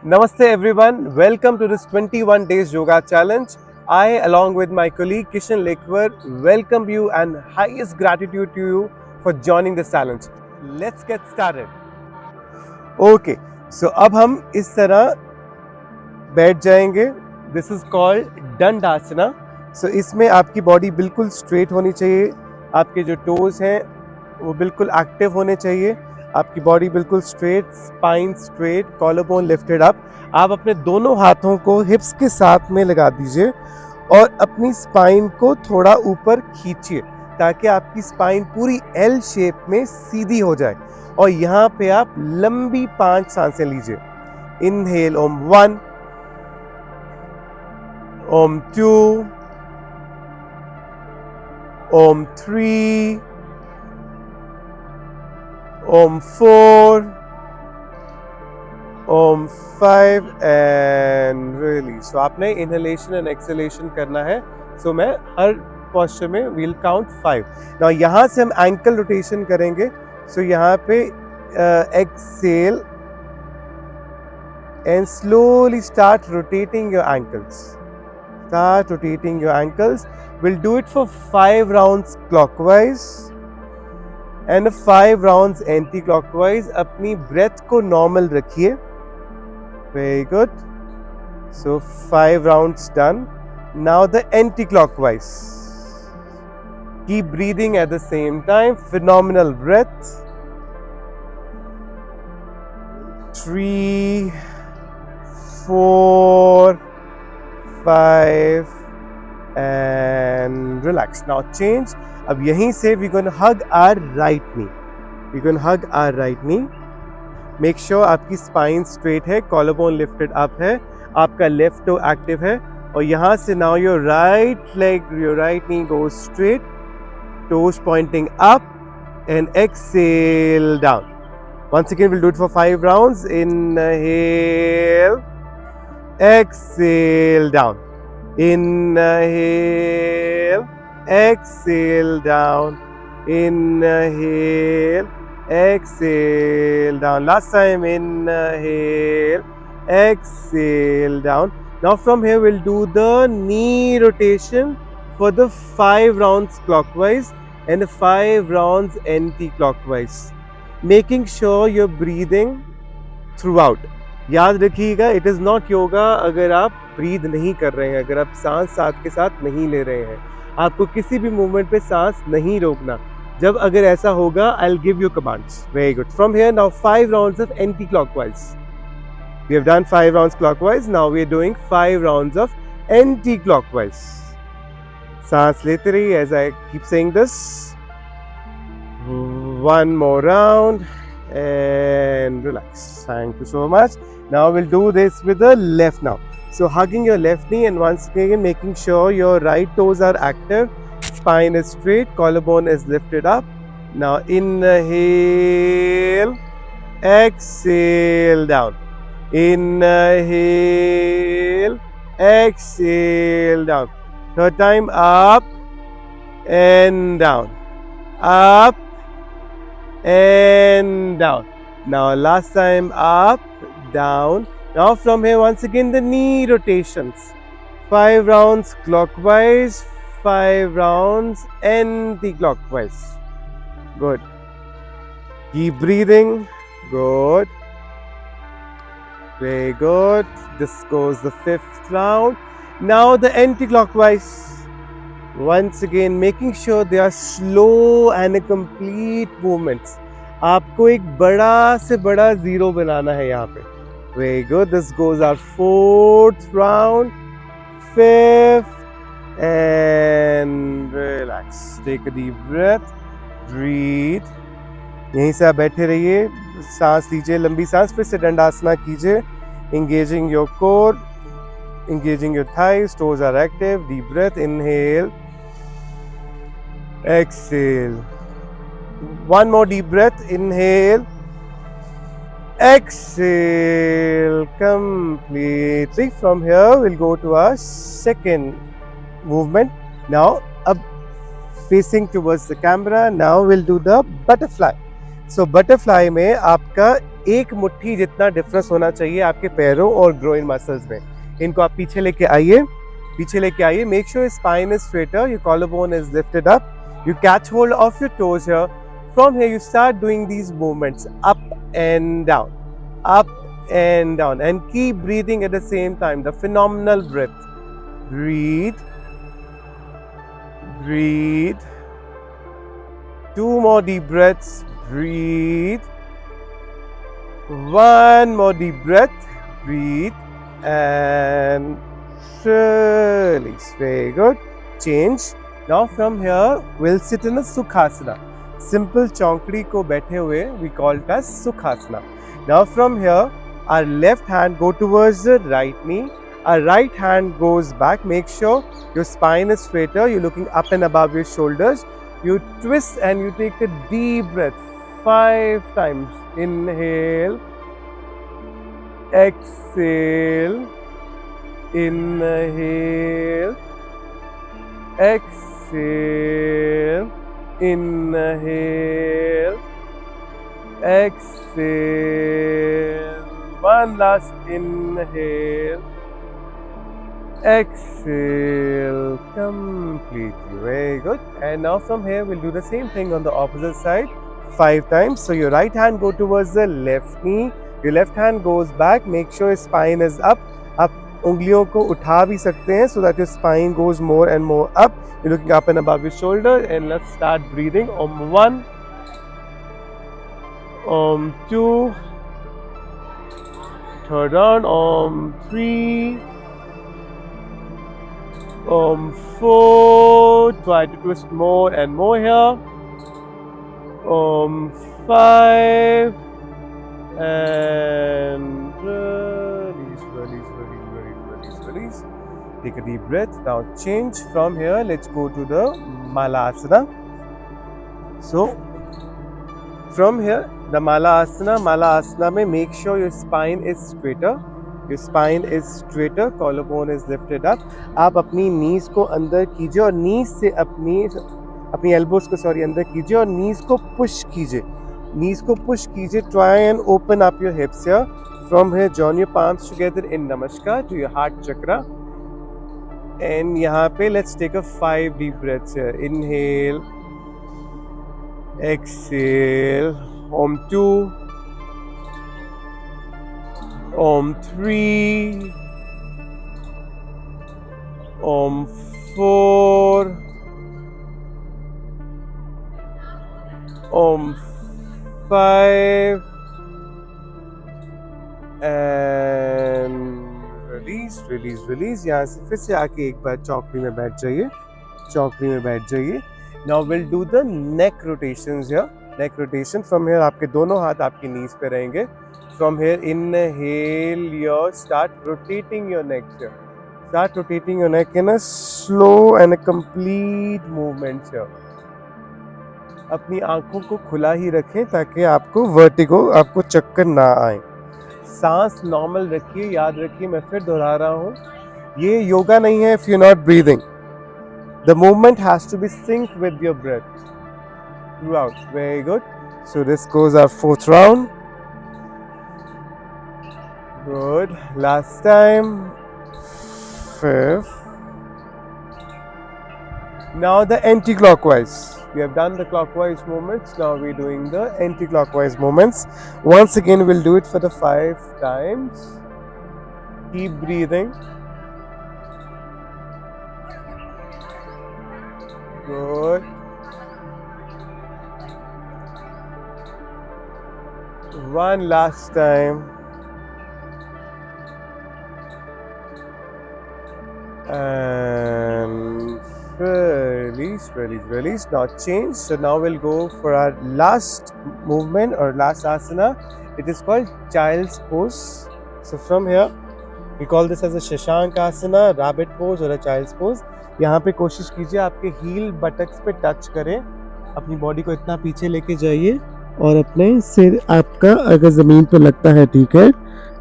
Namaste everyone, welcome to this 21 days yoga challenge. I along with my colleague Kishan Lekwer welcome you and highest gratitude to you for joining this challenge. Let's get started. Okay, so अब हम इस तरह बैठ जाएंगे. This is called दंडासना. So इसमें आपकी body बिल्कुल straight होनी चाहिए. आपके जो टोज हैं वो बिल्कुल एक्टिव होने चाहिए. आपकी बॉडी बिल्कुल straight, spine straight, collar bone lifted up. आप अपने दोनों हाथों को हिप्स के साथ में लगा दीजिए और अपनी स्पाइन को थोड़ा ऊपर खींचिए ताकि आपकी स्पाइन पूरी एल शेप में सीधी हो जाए. और यहाँ पे आप लंबी 5 सांसें लीजिए. Inhale Om 1, Om 2, Om 3, Om 4, Om 5 and release. So आपने इनहेलेशन एंड एक्सहेलेशन करना है. सो मैं हर पोस्चर में वील काउंट 5. नाउ यहाँ से हम एंकल रोटेशन करेंगे. सो यहाँ पे exhale and slowly start rotating your ankles. Start rotating your ankles. We'll do it for 5 rounds clockwise and 5 rounds anti-clockwise. अपनी breath को normal रखिए. Very good. So 5 rounds done. Now the anti-clockwise. Keep breathing at the same time. Phenomenal breath. 3, 4, 5 and relax. Now change. अब यहीं से we're going to hug our right knee. We're going to hug our right knee. Make sure आपकी spine straight है, collarbone lifted up है, आपका left toe active है. और यहाँ से now your right leg, your right knee goes straight, toes pointing up and exhale down. Once again we'll do it for 5 rounds. Inhale. Exhale down. Inhale. Exhale down. Inhale. Exhale down. Last time. Inhale. Exhale down. Now from here we'll do the knee rotation for the 5 rounds clockwise and 5 rounds anti-clockwise. Making sure you're breathing throughout. याद रखिएगा, it is not yoga अगर आप breathe नहीं कर रहे हैं, अगर आप सांस साथ के साथ नहीं ले रहे हैं. आपको किसी भी मूवमेंट पे सांस नहीं रोकना. जब अगर ऐसा होगा, I will give you commands. Very good. From here now 5 rounds of anti clockwise. We have done 5 rounds clockwise. Now we are doing 5 rounds of anti clockwise. सांस लेते रहिए as I keep saying this. 1 more round and relax. Thank you so much. Now we'll do this with the left now. So hugging your left knee and once again making sure your right toes are active. Spine is straight, collarbone is lifted up. Now inhale, exhale down. Inhale, exhale down. Third time, up and down. Up and down. Now last time, up, down. Now from here once again the knee rotations. 5 rounds clockwise, 5 rounds anti-clockwise. Good. Keep breathing. Good. Very good. This goes the 5th round. Now the anti-clockwise. Once again making sure they are slow and complete movements. आपको एक बड़ा से बड़ा zero बनाना है यहाँ पे. Very good. This goes our 4th round, 5th and relax. Take a deep breath. Breathe. यहीं से आप बैठे रहिए, सांस लीजिए, लंबी सांस. फिर से दंडासना कीजिए. Engaging your core, engaging your thighs, toes are active. Deep breath. Inhale. Exhale. One more deep breath. Inhale. Exhale completely. From here we'll go to our second movement. Now up facing towards the camera. Now we'll do the butterfly. So butterfly में आपका एक मुट्ठी जितना difference होना चाहिए आपके पैरों और ग्रोइन मसल्स में। इनको आप पीछे लेके आइए, पीछे लेके आइए। Make sure spine is straighter, your collarbone is lifted up, you catch hold of your toes here. From here you start doing these movements up and down, up and down, and keep breathing at the same time. The phenomenal breath. Breathe, breathe. Two more deep breaths. Breathe. One more deep breath. Breathe and release. Very good. Change. Now from here we'll sit in a Sukhasana. Simple chaunkdi ko baithe hue we call it as Sukhasana. Now from here our left hand go towards the right knee. Our right hand goes back. Make sure your spine is straighter. You're looking up and above your shoulders. You twist and you take a deep breath 5 times. Inhale. Exhale. Inhale. Exhale, inhale, exhale, one last inhale, exhale completely. Very good. And now from here we'll do the same thing on the opposite side 5 times. So your right hand go towards the left knee, your left hand goes back. Make sure your spine is up. आप उंगलियों को उठा भी सकते हैं so that your spine goes more and more up. You're looking up and above your shoulder. And let's start breathing. Om 1, Om 2, third round, Om 3, Om 4. Try to twist more and more here. Om 5 and release, release, release, release, release, release. Take a deep breath. Now change from here. Let's go to the Malasana. So from here, the Malasana mein make sure your spine is straighter. Your spine is straighter. Collarbone is lifted up. आप अपनी knees को अंदर कीजिए और knees से अपनी elbows को अंदर कीजिए और knees को push कीजिए. Knees को push कीजिए. Try and open up your hips here. From here, join your palms together in Namaskar to your heart chakra. And यहाँ पे let's take a 5 deep breaths here. Inhale, exhale. Om 2, Om 3, Om 4, Om 5 and release, release, release. यहाँ से फिर से आके एक बार चौकड़ी में बैठ जाइए, चौकड़ी में बैठ जाइए. Now we'll do the neck rotations here. Neck rotation. From here आपके दोनों हाथ आपकी knees पे रहेंगे. From here inhale your start rotating your neck here. Start rotating your neck in a slow and a complete movement here. अपनी आंखों को खुला ही रखें ताकि आपको वर्टिगो, आपको चक्कर ना आए. सांस नॉर्मल रखिए. याद रखिए, मैं फिर दोहरा रहा हूँ, ये योगा नहीं है if you're not breathing. The movement has to be synced with your breath throughout. Very good. So this goes our 4th round. Good. Last time. 5th. Now the anti-clockwise. We have done the clockwise movements. Now we're doing the anti-clockwise movements. Once again, we'll do it for the 5 times. Keep breathing. Good. One last time. And release, release, release. Now change. So now we'll go for our last movement or last asana. It is called child's pose. So from here, we call this as a Shashank asana, rabbit pose or a child's pose. यहाँ पे कोशिश कीजिए आपके heal buttocks पे touch करें. अपनी body को इतना पीछे लेके जाइए और अपने सिर आपका अगर जमीन पे लगता है ठीक है,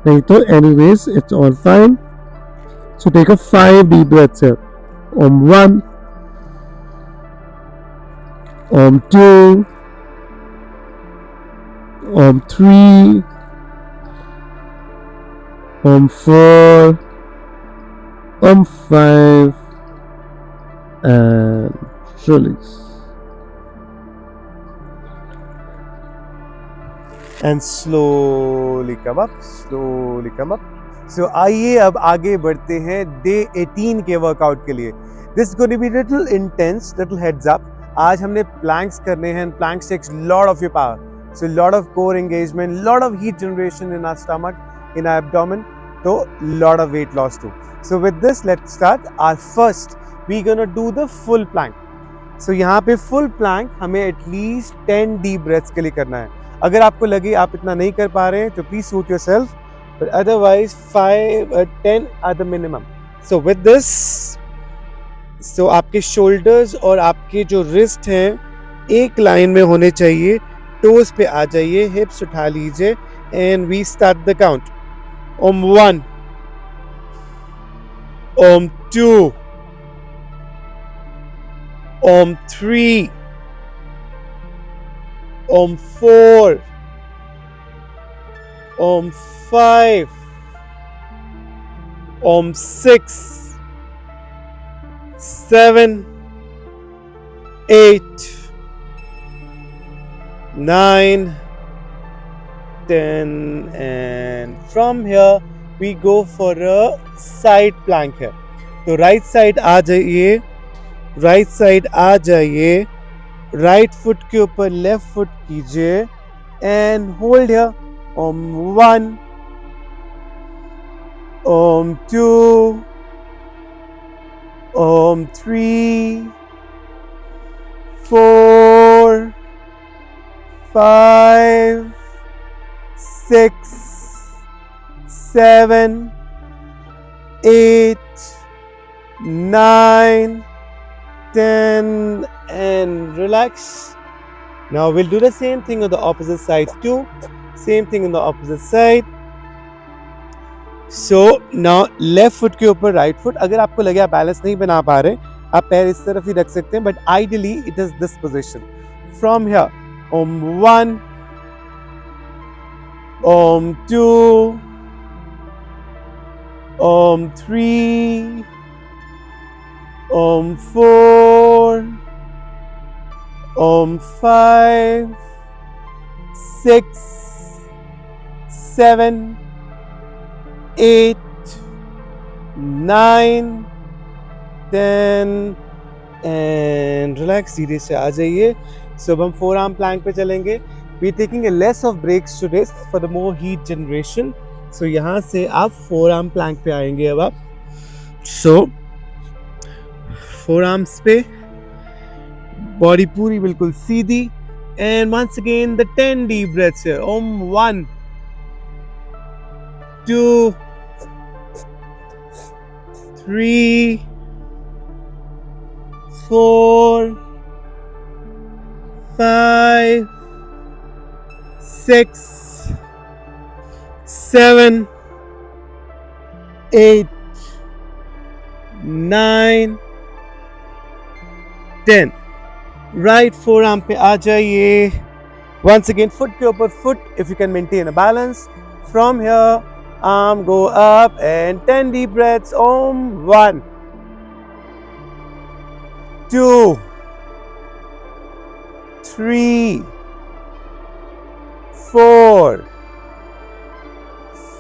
नहीं तो anyways it's all fine. So take a 5 deep breaths here. Om 1, Om 2, Om 3, 4, 5, and release. And slowly come up, slowly come up. So आइए अब आगे बढ़ते हैं डे 18 के वर्कआउट के लिए. This is going to be little intense, little heads up. आज हमने planks करने हैं, and planks takes lot of your power. So lot of core engagement, lot of heat generation in our stomach, in our abdomen. So lot of weight loss too. So with this, let's start. Our first, we're gonna do the full plank. So यहाँ पे full plank हमें at least 10 deep breaths के लिए करना है. अगर आपको लगे आप इतना नहीं कर पा रहे हैं तो please suit yourself. But otherwise 5 or 10 are the minimum. So with this, so आपके shoulders और आपके जो wrist हैं एक लाइन में होने चाहिए. टोज पे आ जाइए, हिप्स उठा लीजिए, and we start the count. Om 1, Om 2, Om 3, Om 4, Om 5, Om 6, 7, 8, 9, 10, and from here we go for a side plank here. तो right side आ जाइए, right side आ जाइए, right foot के ऊपर left foot कीजिए and hold here. Om 1, Om 2, Om 3, 4, 5, 6, 7, 8, 9, 10, and relax. Now we'll do the same thing on the opposite side too. Same thing on the opposite side. So now left foot के ऊपर right foot. अगर आपको लगे आप balance नहीं बना पा रहे, आप पैर इस तरफ ही रख सकते हैं. But ideally it is this position. From here, Om 1, Om 2, Om 3, Om 4, Om 5, 6, 7, 8, 9, 10, and relax. धीरे से आ जाइए. So अब हम forearm plank पे चलेंगे. We're taking a less of breaks today for the more heat generation. So यहाँ से आप forearm plank पे आएंगे अब आप. So forearms पे body पूरी बिल्कुल सीधी. And once again the 10 deep breaths here. Om 1, 2, 3, 4, 5, 6, 7, 8, 9, 10. Right forearm पे आ जाइए. Once again foot के ऊपर foot if you can maintain a balance. From here arm go up and 10 deep breaths. Om 1, 2, 3, 4,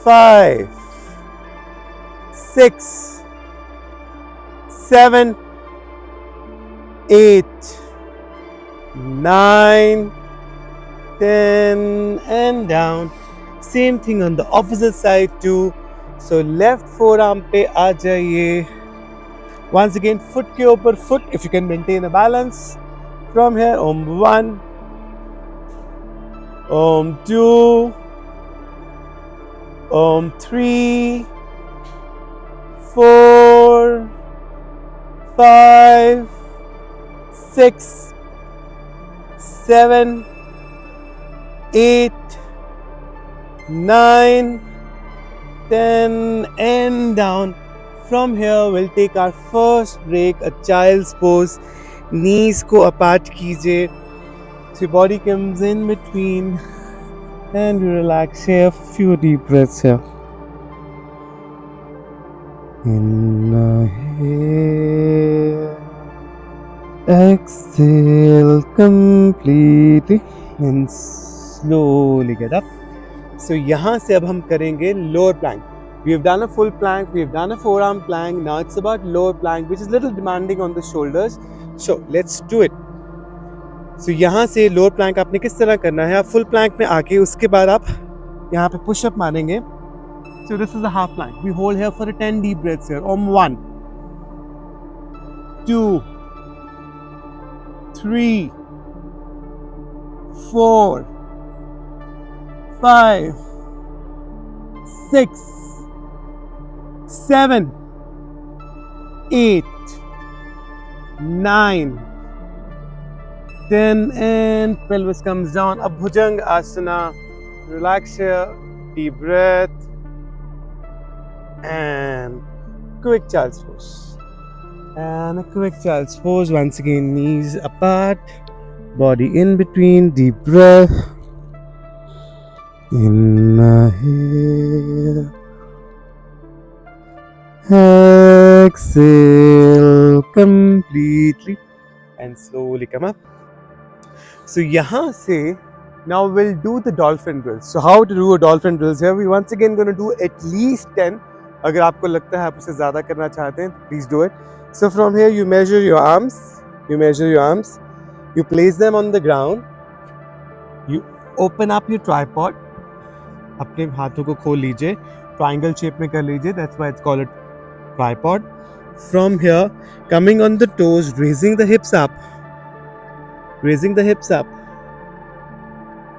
5, 6, 7, 8, 9, 10, and down. Same thing on the opposite side too. So left forearm पे आ जाइए. Once again foot के ऊपर foot if you can maintain a balance. From here Om 1, Om 2, Om 3, 4, 5, 6, 7, 8, 9, 10, and down. From here we'll take our first break, a child's pose. Knees को apart कीजिए. So your body comes in between and you relax here. Few deep breaths here. Inhale, exhale completely and slowly get up. So यहाँ से अब हम करेंगे lower plank. We have done a full plank, we have done a forearm plank. Now it's about lower plank, which is a little demanding on the shoulders. So let's do it. So यहाँ से lower plank आपने किस तरह करना है? आप full plank में आके उसके बाद आप यहाँ पे push up मारेंगे. So this is a half plank. We hold here for 10 deep breaths here. On 1, 2, 3, 4, 5, 6, 7, 8, 9, 10, and pelvis comes down. Ab Bhujanga Asana. Relax here. Deep breath. And quick child's pose. And a quick child's pose. Once again, knees apart. Body in between. Deep breath. Inhale. Exhale completely. And slowly come up. So यहाँ से now we'll do the dolphin drills. So how to do a dolphin drills here? We once again going to do at least 10. अगर आपको लगता है आप उसे ज़्यादा करना चाहते हैं, please do it. So from here you measure your arms. You place them on the ground. You open up your tripod. अपने हाथों को खोल लीजिए. Triangle shape में कर लीजिए. That's why it's called a tripod. From here, coming on the toes, raising the hips up.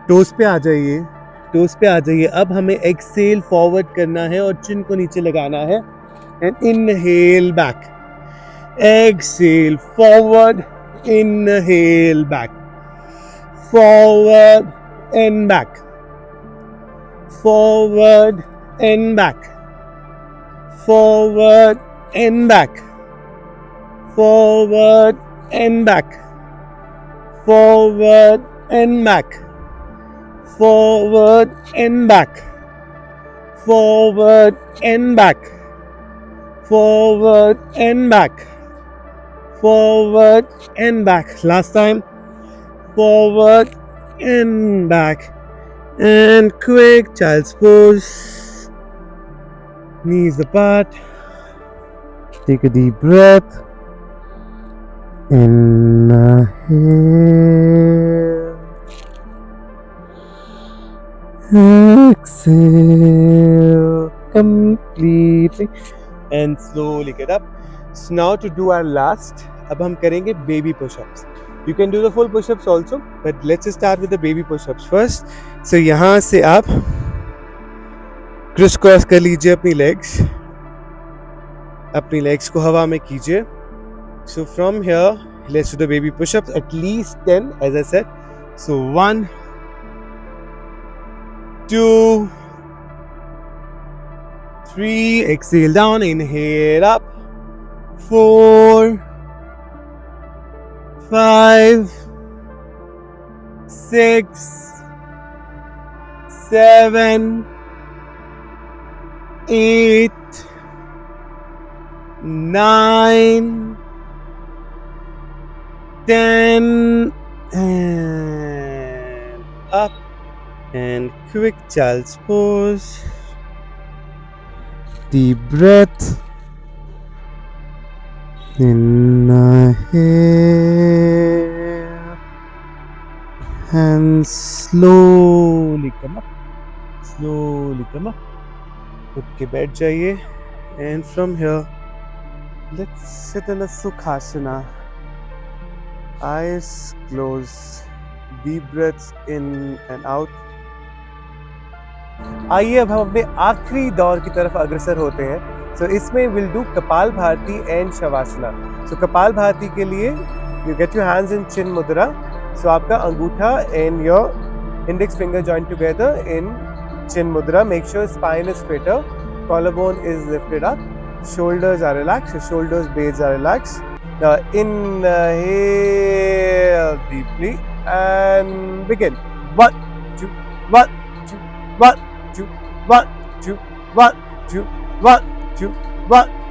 Toes पे आ जाइए. अब हमें एक्सेल फॉरवर्ड करना है और चिन को नीचे लगाना है. And inhale back. Exhale forward. Inhale back. Forward and back. Forward and back. Forward and back. Forward and back. Forward and back. Forward and back. Forward and back. Forward and back. Forward and back. Last time. Forward and back. And quick child's pose. Knees apart. Take a deep breath. Inhale. Exhale completely. And slowly get up. So now to do our last, अब हम करेंगे baby push-ups. You can do the full push-ups also, but let's just start with the baby push-ups first. So यहाँ से आप criss cross कर लीजिए अपनी legs को हवा में कीजिए. So from here, let's do the baby push-ups, at least 10 as I said. So 1, 2, 3, exhale down, inhale up, 4, 5, 6, 7, 8, 9, 10, and up, and quick child's pose. Deep breath. Inhale and slowly come up. उठ के बैठ जाइए. And from here, let's sit in a Sukhasana. Eyes closed. Deep breaths in and out. आइए अब हम अपने आखिरी दौर की तरफ अग्रसर होते हैं. So इसमें we'll do कपाल भारती and शवासना. So कपाल भारती के लिए you get your hands in chin mudra. So आपका अंगूठा and your index finger joined together in chin mudra. Make sure spine is straighter, collarbone is lifted up, shoulders are relaxed, your shoulders blades are relaxed. Now inhale deeply and begin. 1, 2, 1, 2, 1, 2, 1, 2, 1, 2, 1, 2, 1,